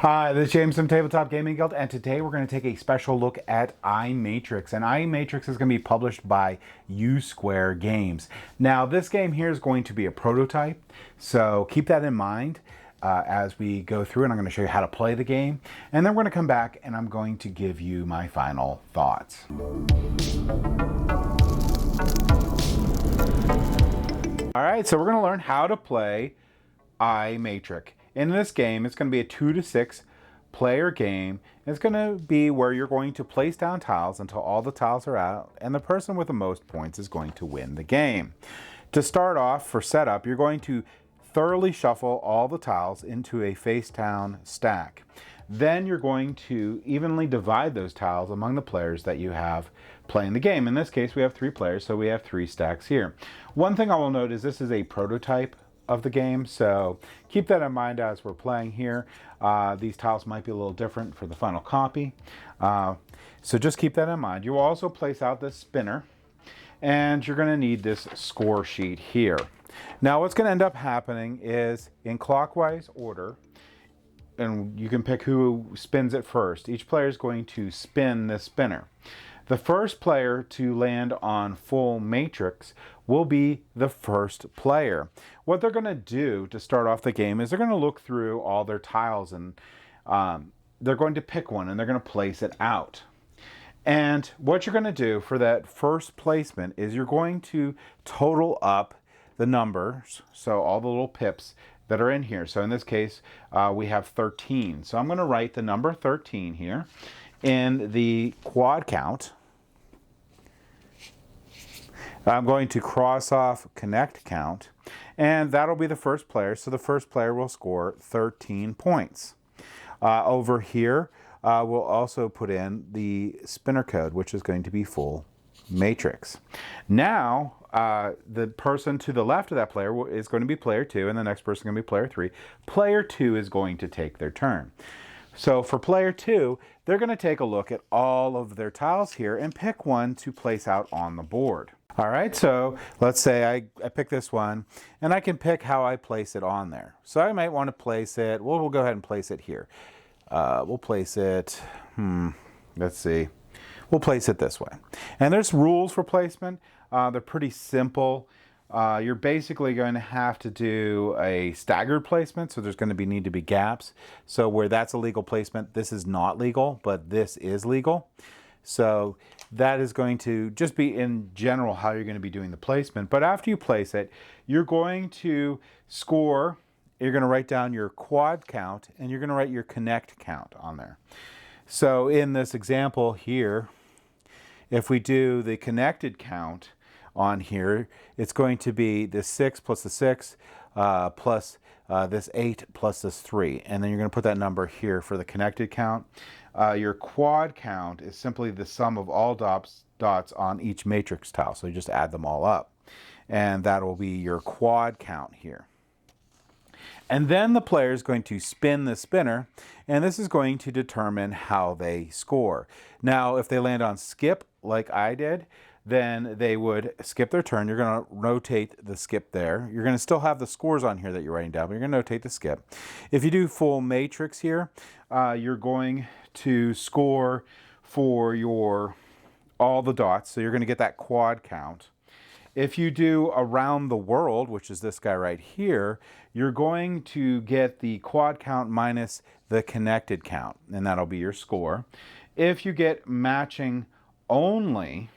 Hi, this is James from Tabletop Gaming Guild, and today we're going to take a special look at iMatrX. And iMatrX is going to be published by U-Square Games. Now, this game here is going to be a prototype, so keep that in mind as we go through, and I'm going to show you how to play the game. And then we're going to come back, and I'm going to give you my final thoughts. All right, so we're going to learn how to play iMatrX. In this game, it's going to be a 2 to 6 player game. It's going to be where you're going to place down tiles until all the tiles are out, and the person with the most points is going to win the game. To start off, for setup, you're going to thoroughly shuffle all the tiles into a face-down stack. Then you're going to evenly divide those tiles among the players that you have playing the game. In this case, we have 3 players, so we have 3 stacks here. One thing I will note is this is a prototype of the game, so keep that in mind as we're playing here. These tiles might be a little different for the final copy, so just keep that in mind. You will also place out this spinner, and you're going to need this score sheet here. Now what's going to end up happening is, in clockwise order, and you can pick who spins it first, each player is going to spin this spinner. The first player to land on full matrix will be the first player. What they're going to do to start off the game is they're going to look through all their tiles, and they're going to pick one and they're going to place it out. And what you're going to do for that first placement is you're going to total up the numbers, so all the little pips that are in here. So in this case, we have 13. So I'm going to write the number 13 here in the quad count. I'm going to cross off connect count, and that'll be the first player. So the first player will score 13 points. Over here, we'll also put in the spinner code, which is going to be full matrix. Now, the person to the left of that player is going to be player 2, and the next person is going to be player 3. Player 2 is going to take their turn. So for player 2, they're going to take a look at all of their tiles here and pick one to place out on the board. All right, so let's say I pick this one, and I can pick how I place it on there. So I might want to place it, well, we'll go ahead and place it here. We'll place it, let's see. We'll place it this way. And there's rules for placement. They're pretty simple. You're basically going to have to do a staggered placement, so there's going to need to be gaps. So where that's a legal placement, this is not legal, but this is legal. So that is going to just be in general how you're going to be doing the placement. But after you place it, you're going to score. You're going to write down your quad count, and you're going to write your connect count on there. So in this example here, if we do the connected count on here, it's going to be this 6 plus the 6 plus this 8 plus this 3. And then you're going to put that number here for the connected count. Your quad count is simply the sum of all dots on each matrix tile. So you just add them all up. And that will be your quad count here. And then the player is going to spin the spinner, and this is going to determine how they score. Now, if they land on skip, like I did, then they would skip their turn. You're going to rotate the skip there. You're going to still have the scores on here that you're writing down, but you're going to notate the skip. If you do full matrix here, you're going to score for all the dots, so you're going to get that quad count. If you do around the world, which is this guy right here, you're going to get the quad count minus the connected count, and that'll be your score. If you get matching only,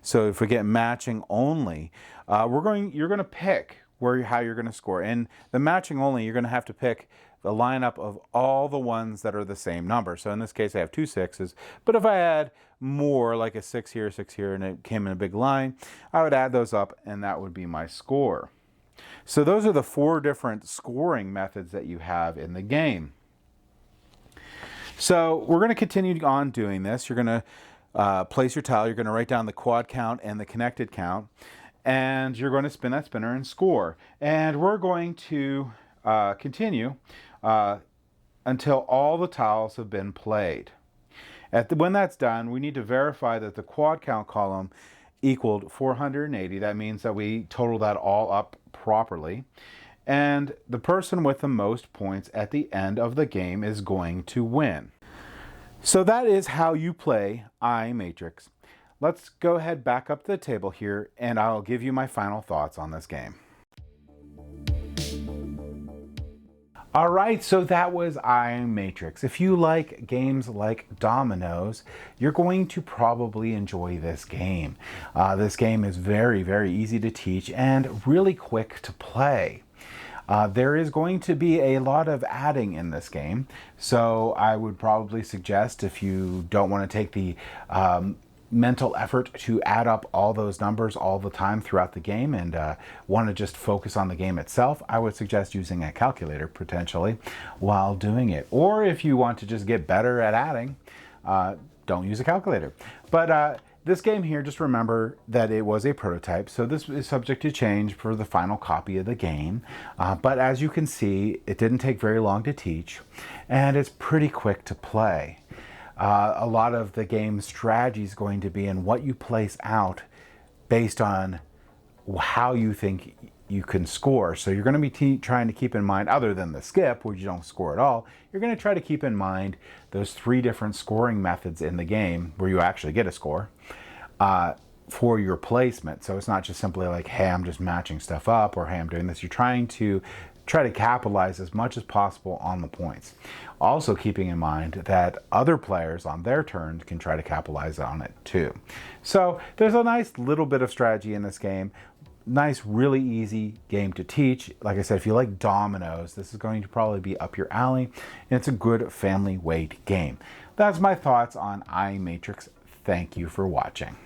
so if we get matching only, you're going to pick how you're going to score. And the matching only, you're going to have to pick the lineup of all the ones that are the same number. So in this case, I have 2 6s. But if I had more, like a 6 here, and it came in a big line, I would add those up, and that would be my score. So those are the 4 different scoring methods that you have in the game. So we're going to continue on doing this. You're going to place your tile. You're going to write down the quad count and the connected count, and you're going to spin that spinner and score. And we're going to continue until all the tiles have been played. When that's done, we need to verify that the quad count column equaled 480. That means that we total that all up properly. and the person with the most points at the end of the game is going to win. So that is how you play iMatrX. Let's go ahead back up to the table here, and I'll give you my final thoughts on this game. All right, so that was iMatrX. If you like games like dominoes, you're going to probably enjoy this game. This game is very, very easy to teach and really quick to play. There is going to be a lot of adding in this game, so I would probably suggest, if you don't want to take the mental effort to add up all those numbers all the time throughout the game and want to just focus on the game itself, I would suggest using a calculator potentially while doing it. Or if you want to just get better at adding, don't use a calculator. But this game here, just remember that it was a prototype, so this is subject to change for the final copy of the game. But as you can see, it didn't take very long to teach, and it's pretty quick to play. A lot of the game's strategy is going to be in what you place out based on how you think you can score. So you're going to be trying to keep in mind, other than the skip, where you don't score at all, you're going to try to keep in mind those 3 different scoring methods in the game where you actually get a score for your placement. So it's not just simply like, hey, I'm just matching stuff up, or hey, I'm doing this. You're trying to capitalize as much as possible on the points. Also keeping in mind that other players on their turn can try to capitalize on it too. So there's a nice little bit of strategy in this game. Nice, really easy game to teach. Like I said, if you like dominoes, this is going to probably be up your alley, and it's a good family weight game. That's my thoughts on iMatrX. Thank you for watching.